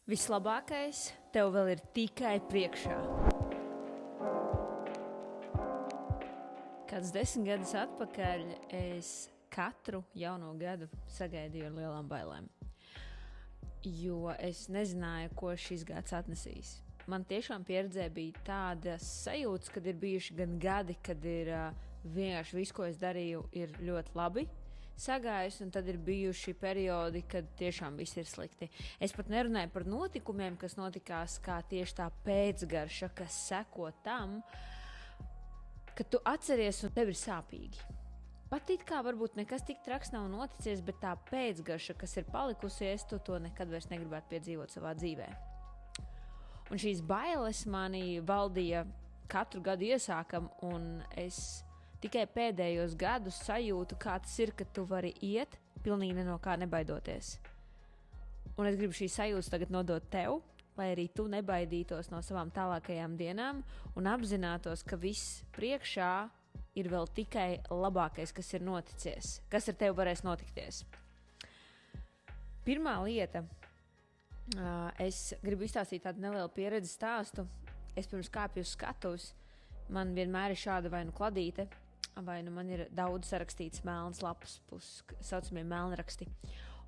Vislabākais tev vēl ir tikai priekšā. Kāds 10 gadus atpakaļ es katru jauno gadu sagaidīju ar lielām bailēm, jo es nezināju, ko šis gads atnesīs. Man tiešām pieredzē bija tāda sajūta, kad ir bijuši gan gadi, kad ir vienkārši viss, ko es darīju, ir ļoti labi sagājis, un tad ir bijuši periodi, kad tiešām viss ir slikti. Es pat nerunāju par notikumiem, kas notikās, kā tieši tā pēcgarša, kas seko tam, ka tu atceries un tev ir sāpīgi. Pat it kā varbūt nekas tik traks nav noticies, bet tā pēcgarša, kas ir palikusies, tu to nekad vairs negribētu piedzīvot savā dzīvē. Un šīs bailes mani valdīja katru gadu iesākam, un es tikai pēdējos gadus sajūtu, kā tas ir, ka tu vari iet, pilnīgi no kā nebaidoties. Un es gribu šīs sajūtas tagad nodot tev, lai arī tu nebaidītos no savām tālākajām dienām un apzinātos, ka viss priekšā ir vēl tikai labākais, kas ir noticies, kas ar tevi varēs notikties. Pirmā lieta, es gribu izstāstīt tādu nelielu pieredzi stāstu. Es pirms kāpju uz skatuves, man vienmēr ir šāda vai nu kladīte, vai nu man ir daudz sarakstīts melnas lapas, saucamie melnraksti.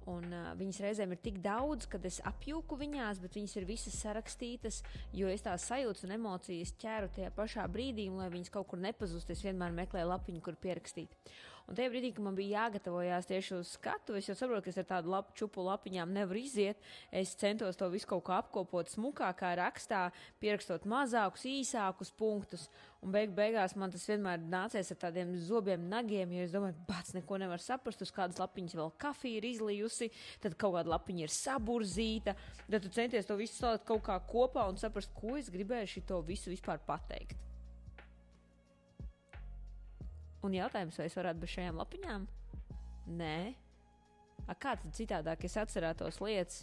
Un viņas reizēm ir tik daudz, kad es apjūku viņās, bet viņas ir visas sarakstītas, jo es tās sajūtas un emocijas ķēru tajā pašā brīdī, un lai viņas kaut kur nepazust, es vienmēr meklēju lapiņu, kur pierakstīt. Un tajā brīdī, kad man bija jāgatavojās tieši uz skatu, es jau saprotu, ka es ar tādu čupu lapiņām nevaru iziet. Es centos to visu kaut kā apkopot smukākā rakstā, pierakstot mazākus, īsākus punktus, un beigās man tas vienmēr nācies ar tādiem zobiem, nagiem, jo es domāju, bāc, neko nevar saprast, uz kādas lapiņas vēl kafija ir izlijusi, tad kaut kāda lapiņa ir saburzīta, tad tu centies to visu salikt kaut kā kopā un saprast, ko es gribēju šito visu vispār pateikt. Un jautājums, vai es varētu bez šajām lapiņām? Nē. Kā tad citādāk es atcerētos lietas,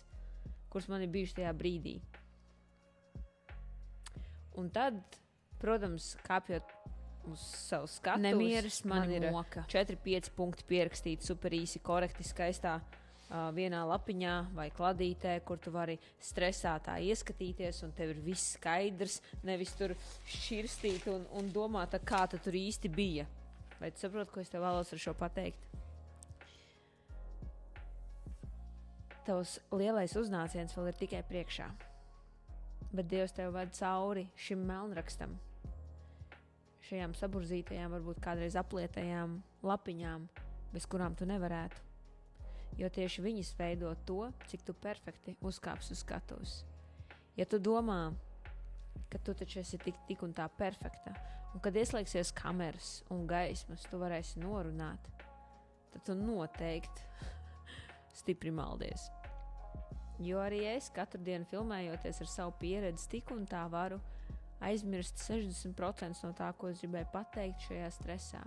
kuras man ir bijušas tajā brīdī? Un tad, protams, kāpjot uz savu skatuves, nemieris man ir moka. 4-5 punkti pierakstīti super īsi, korekti, skaistā vienā lapiņā vai kladītē, kur tu vari stresā tā ieskatīties, un tev ir viss skaidrs, nevis tur šķirstīt un domāt, kā tu tur īsti bija. Vai tu saproti, ko es tev vēlos ar šo pateikt? Tavs lielais uznāciens vēl ir tikai priekšā, bet Dievs tev ved cauri šim melnrakstam, šajām saburzītajām, varbūt kādreiz aplietajām lapiņām, bez kurām tu nevarētu. Jo tieši viņas veido to, cik tu perfekti uzkāpsi uz skatuves. Ja tu domā, ka tu taču esi tik un tā perfekta, un kad ieslēgsies kameras un gaismas, tu varēsi norunāt, tad tu noteikti stipri maldies. Jo arī es katru dienu filmējoties ar savu pieredzi tik un tā varu aizmirst 60% no tā, ko es gribēju pateikt šajā stresā.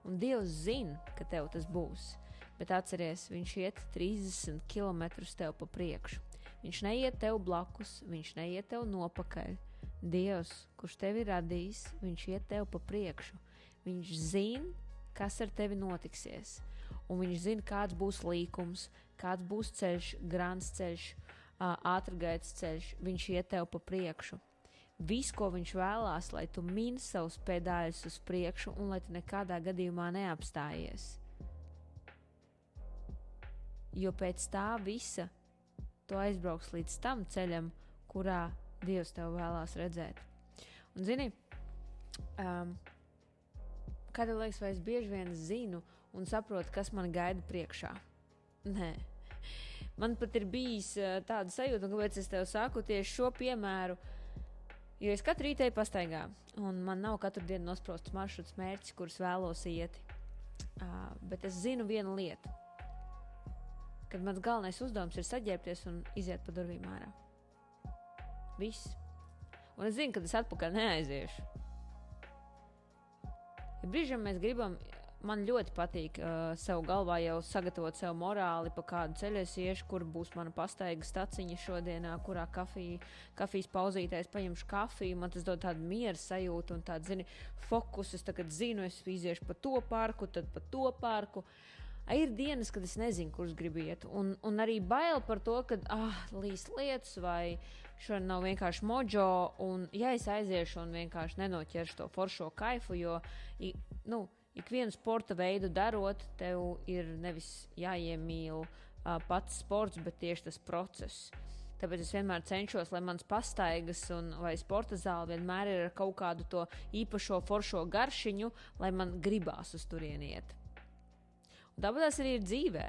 Un Dievs zina, ka tev tas būs, bet atceries, viņš iet 30 km tev pa priekšu. Viņš neiet tev blakus, viņš neiet tev nopakaļ. Dievs, kurš tevi radījis, viņš iet tev pa priekšu. Viņš zina, kas ar tevi notiksies. Un viņš zina, kāds būs līkums, kāds būs ceļš, grants ceļš, ātrgaitas ceļš. Viņš iet tev pa priekšu. Viss, ko viņš vēlās, lai tu mini savus pedāļus uz priekšu un lai tu nekādā gadījumā neapstājies. Jo pēc tā visa tu aizbrauks līdz tam ceļam, kurā Dievs tev vēlās redzēt. Un zini, kādā liekas, vai es bieži vien zinu un saprotu, kas man gaida priekšā? Nē. Man pat ir bijis tāda sajūta, un kāpēc es tev saku tieši šo piemēru, jo es katru rītu eju pastaigā, un man nav katru dienu nosprosts maršruts mērķis, kurus vēlos ieti. Bet es zinu vienu lietu, kad mans galvenais uzdevums ir saģērbties un iziet pa durvīm ārā. Viss. Un es zinu, ka es atpakaļ neaiziešu. Ja brīžam mēs gribam, man ļoti patīk sev galvā jau sagatavot sev morāli, pa kādu ceļu es iešu, kur būs mana pastaiga staciņa šodienā, kurā kafijas pauzītēs paņemšu kafiju, man tas dod tādu mieru sajūtu un tādu, fokus, es tagad zinu, es iziešu pa to parku, tad pa to parku. Ir dienas, kad es nezinu, kurš gribu iet. Un arī bail par to, ka līst lietas vai šodien nav vienkārši mojo. Un ja es aiziešu un vienkārši nenoķeršu to foršo kaifu, jo ikvienu sporta veidu darot, tev ir nevis jāiemīl pats sports, bet tieši tas process. Tāpēc es vienmēr cenšos, lai mans pastaigas vai sporta zāle vienmēr ir ar kaut kādu to īpašo foršo garšiņu, lai man gribās uz turieni iet. Tāpēc tas arī ir dzīvē.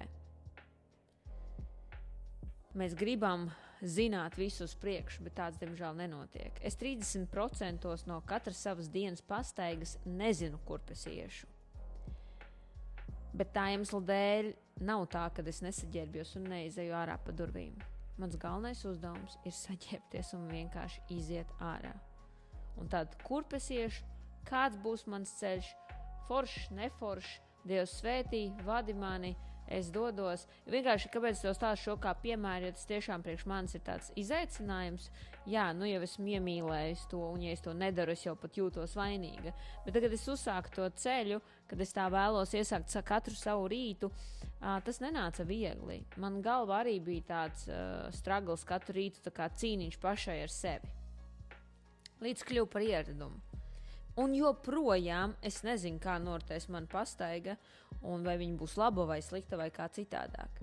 Mēs gribam zināt visu uz priekšu, bet tāds, diemžēl, nenotiek. Es 30% no katras savas dienas pastaigas nezinu, kur es iešu. Bet tā iemesla dēļ nav tā, ka es nesaģērbjos un neizeju ārā pa durvīm. Mans galvenais uzdevums ir saģērbties un vienkārši iziet ārā. Un tad, kur es iešu, kāds būs mans ceļš, foršs, neforšs, Dievs svētī, vadi mani, es dodos. Vienkārši, kāpēc es tev stāstu šo kā piemēru, jo tas tiešām priekš manis ir tāds izaicinājums. Jā, jau esmu iemīlējis to, un ja es to nedaru, es jau pat jūtos vainīga. Bet tagad es uzsāku to ceļu, kad es tā vēlos iesākt katru savu rītu, tas nenāca viegli. Man galvā arī bija tāds struggles katru rītu, tā kā cīniņš pašai ar sevi. Līdz kļuvu par ieradumu. Un joprojām es nezinu, kā noritēs man pastaiga, un vai viņa būs laba vai slikta vai kā citādāk.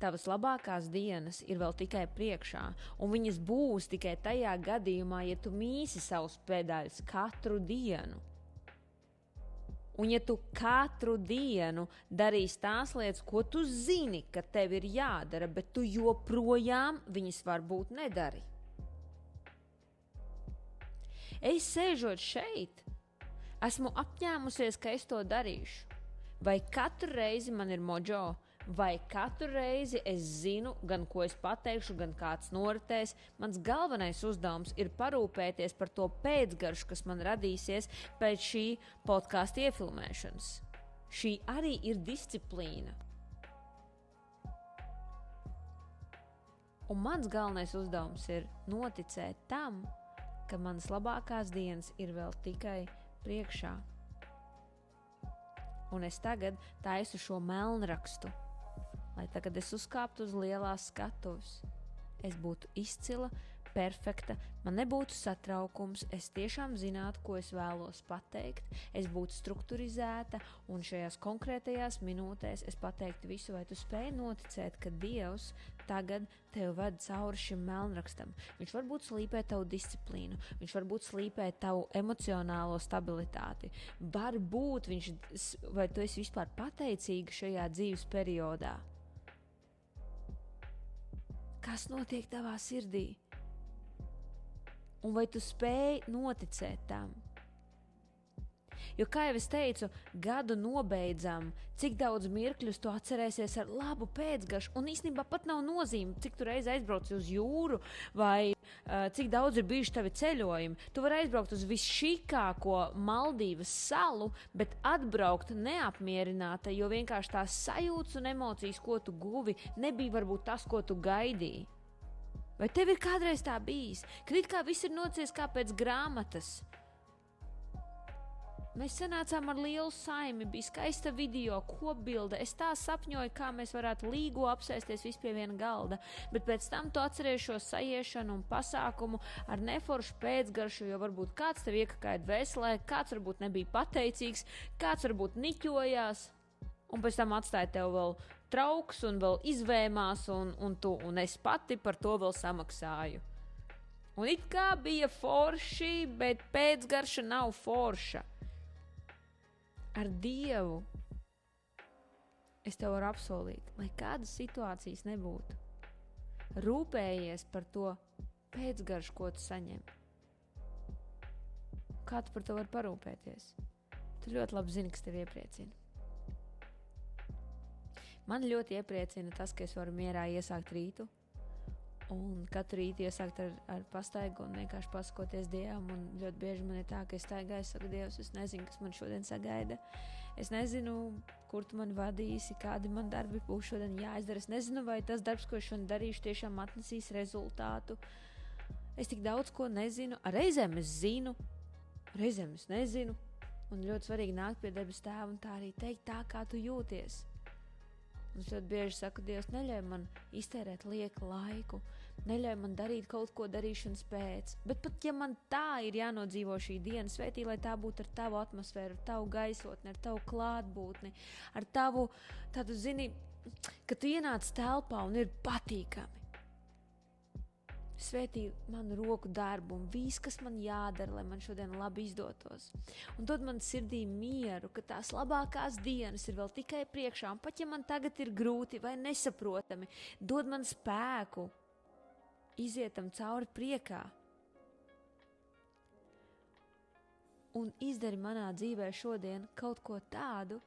Tavas labākās dienas ir vēl tikai priekšā, un viņas būs tikai tajā gadījumā, ja tu mīsi savus pedāļus katru dienu. Un ja tu katru dienu darīsi tās lietas, ko tu zini, ka tev ir jādara, bet tu joprojām viņas varbūt nedari. Es sēžot šeit, esmu apņēmusies, ka es to darīšu. Vai katru reizi man ir mojo, vai katru reizi es zinu, gan ko es pateikšu, gan kāds noritēs. Mans galvenais uzdevums ir parūpēties par to pēcgaršu, kas man radīsies pēc šī podkāsta iefilmēšanas. Šī arī ir disciplīna. Un mans galvenais uzdevums ir noticēt tam, ka manas labākās dienas ir vēl tikai priekšā. Un es tagad taisu šo melnrakstu, lai tagad es uzkāptu uz lielās skatuves. Es būtu izcila, perfekta, man nebūtu satraukums, es tiešām zinātu, ko es vēlos pateikt, es būtu strukturizēta un šajās konkrētajās minūtēs es pateiktu visu, vai tu spēj noticēt, ka Dievs tagad tev ved cauri šim melnrakstam. Viņš varbūt slīpē tavu disciplīnu, viņš varbūt slīpē tavu emocionālo stabilitāti. Varbūt vai tu esi vispār pateicīga šajā dzīves periodā? Kas notiek tavā sirdī? Un vai tu spēj noticēt tam? Jo, kā jau es teicu, gadu nobeidzam, cik daudz mirkļus tu atcerēsies ar labu pēcgaršu, un īstenībā pat nav nozīme, cik tu reiz aizbrauci uz jūru, vai cik daudz ir bijuši tavi ceļojumi. Tu vari aizbraukt uz visšikāko Maldīvas salu, bet atbraukt neapmierināta, jo vienkārši tās sajūtas un emocijas, ko tu guvi, nebija varbūt tas, ko tu gaidīji. Vai tev ir kādreiz tā bijis, kad it kā viss ir nocies kā pēc grāmatas? Mēs sanācām ar lielu saimi, bija skaista video, kopbilde. Es tā sapņoju, kā mēs varētu līgo apsēsties visi pie viena galda, bet pēc tam tu atceries šo sajiešanu un pasākumu ar neforšu pēcgaršu, jo varbūt kāds tev iekakāja dvēselē, kāds varbūt nebija pateicīgs, kāds varbūt niķojās, un pēc tam atstāja tev vēl trauks un vēl izvēmās, un es pati par to vēl samaksāju. Un it kā bija forši, bet pēcgarša nav forša. Ar Dievu es tev varu apsolīt, lai kādas situācijas nebūtu. Rūpējies par to pēcgaršu, ko tu saņem. Kā tu par to vari parūpēties? Tu ļoti labi zini, kas tev iepriecina. Man ļoti iepriecina tas, ka es varu mierā iesākt rītu un katru rītu iesākt ar pastaigu un vienkārši pasakoties Dievam. Un ļoti bieži man ir tā, ka es staigāju, saku, Dievs, es nezinu, kas man šodien sagaida. Es nezinu, kur tu mani vadīsi, kādi man darbi būs šodien jāizdara. Es nezinu, vai tas darbs, ko es šodien darīšu, tiešām atnesīs rezultātu. Es tik daudz ko nezinu. Reizēm es zinu, reizēm es nezinu. Un ļoti svarīgi nākt pie debes Tēva un tā arī teikt tā, kā tu jūties. Un es ļoti bieži saku, Dievs, neļauj man iztērēt lieku laiku, neļauj man darīt kaut ko darīšanas pēc. Bet pat ja man tā ir jānodzīvo šī diena, svētī, lai tā būtu ar tavu atmosfēru, ar tavu gaisotni, ar tavu klātbūtni, ar tavu, tādu zini, ka tu ienāc telpā un ir patīkami. Svētī manu roku darbu un viss, kas man jādara, lai man šodien labi izdotos. Un dod man sirdī mieru, ka tās labākās dienas ir vēl tikai priekšā. Un pat ja man tagad ir grūti vai nesaprotami, dod man spēku izietam cauri priekā. Un izdari manā dzīvē šodien kaut ko tādu,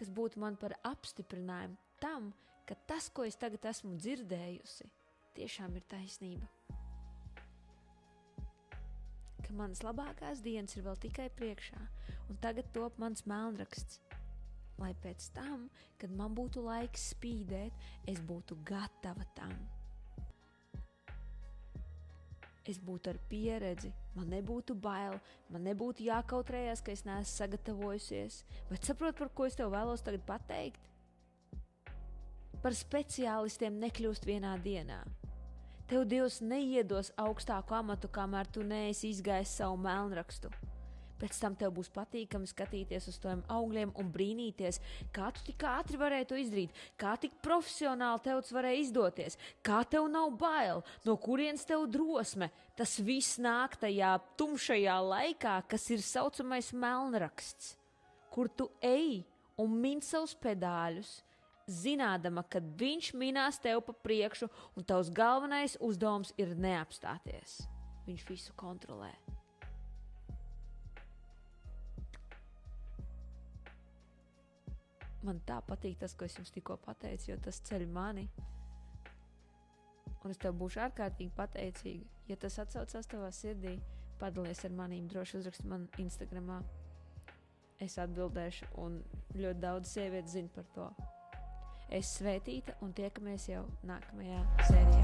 kas būtu man par apstiprinājumu tam, ka tas, ko es tagad esmu dzirdējusi, tiešām ir taisnība. Ka manas labākās dienas ir vēl tikai priekšā, un tagad top mans melnraksts. Lai pēc tam, kad man būtu laiks spīdēt, es būtu gatava tam. Es būtu ar pieredzi, man nebūtu bail, man nebūtu jākautrējās, ka es neesmu sagatavojusies. Vai saproti, par ko es tev vēlos tagad pateikt? Par speciālistiem nekļūst vienā dienā. Tev Dievs neiedos augstāku amatu, kamēr tu neesi izgājis savu melnrakstu. Pēc tam tev būs patīkami skatīties uz tiem augļiem un brīnīties, kā tu tik ātri varēji to izdarīt, kā tik profesionāli tev tas varēja izdoties, kā tev nav bail, no kurienes tev drosme. Tas viss nāk tajā tumšajā laikā, kas ir saucamais melnraksts, kur tu ej un min savus pedāļus, zinādama, ka viņš minās tev pa priekšu un tavs galvenais uzdevums ir neapstāties. Viņš visu kontrolē. Man tā patīk tas, ko es jums tikko pateicu, jo tas ceļ mani. Un es tev būšu ārkārtīgi pateicīga. Ja tas atsaucās tavā sirdī, padalies ar manīm, droši uzraksti man Instagramā. Es atbildēšu un ļoti daudz sievietes zina par to. Es svētīta un tiekamies jau nākamajā sērijā.